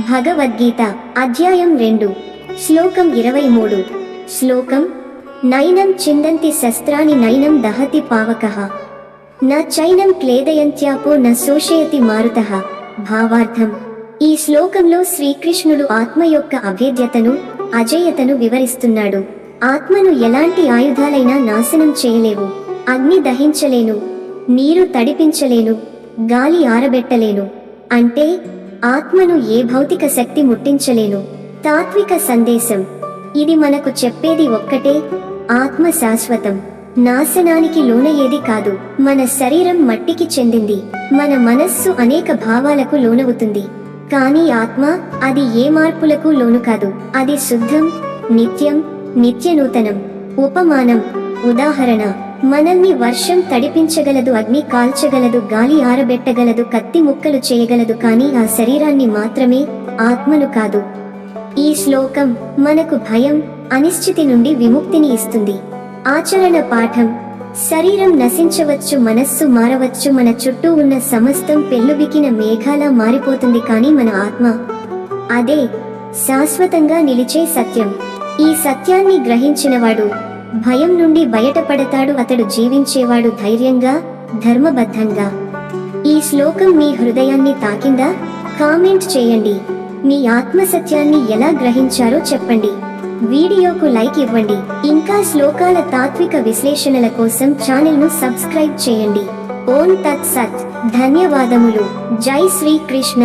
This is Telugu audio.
భగవద్గీత అధ్యాయం 2 శ్లోకం 23 శ్లోకం నైనం చిందంతి శస్త్రాని నైనం దహతి పావకః న చైనం క్లేదయంత్యాపో న శోషయతి మారుతః. భావార్థం: ఈ శ్లోకంలో శ్రీకృష్ణుడు ఆత్మ యొక్క అభేద్యతను, అజేయతను వివరిస్తున్నాడు. ఆత్మను ఎలాంటి ఆయుధాలైనా నాశనం చేయలేవు. అగ్ని దహించలేను, నీరు తడిపించలేను, గాలి ఆరబెట్టలేను. అంటే ఆత్మను ఏ భౌతిక శక్తి ముట్టించలేను. తాత్విక సందేశం: ఇది మనకు చెప్పేది ఒక్కటే, ఆత్మ శాశ్వతం, నాశనానికి లోనయ్యేది కాదు. మన శరీరం మట్టికి చెందింది, మన మనస్సు అనేక భావాలకు లోనవుతుంది. కానీ ఆత్మ, అది ఏ మార్పులకు లోను కాదు. అది శుద్ధం, నిత్యం, నిత్యనూతనం. ఉపమానం: ఉదాహరణ, మనల్ని వర్షం తడిపించగలదు, అగ్ని కాల్చగలదు, గాలి ఆరబెట్టగలదు, కత్తి ముక్కలు చేయగలదు, కానీ ఆ శరీరాన్ని మాత్రమే, ఆత్మను కాదు. ఈ శ్లోకం మనకు భయం, అనిశ్చితి నుండి విముక్తిని ఇస్తుంది. ఆచరణ పాఠం: శరీరం నశించవచ్చు, మనస్సు మారవచ్చు, మన చుట్టూ ఉన్న సమస్తం పెల్లుబికిన మేఘాలా మారిపోతుంది, కానీ మన ఆత్మ, అదే శాశ్వతంగా నిలిచే సత్యం. ఈ సత్యాన్ని గ్రహించినవాడు భయం నుండి బయటపడతాడు. అతడు జీవించేవాడు ధైర్యంగా, ధర్మబద్ధంగా. ఈ శ్లోకం మీ హృదయాన్ని తాకిందా? కామెంట్ చేయండి. మీ ఆత్మసత్యాన్ని ఎలా గ్రహించారో చెప్పండి. వీడియోకు లైక్ ఇవ్వండి. ఇంకా శ్లోకాల తాత్విక విశ్లేషణల కోసం ఛానల్ను సబ్స్క్రైబ్ చేయండి. ఓం తత్ సత్. ధన్యవాదములు. జై శ్రీకృష్ణ.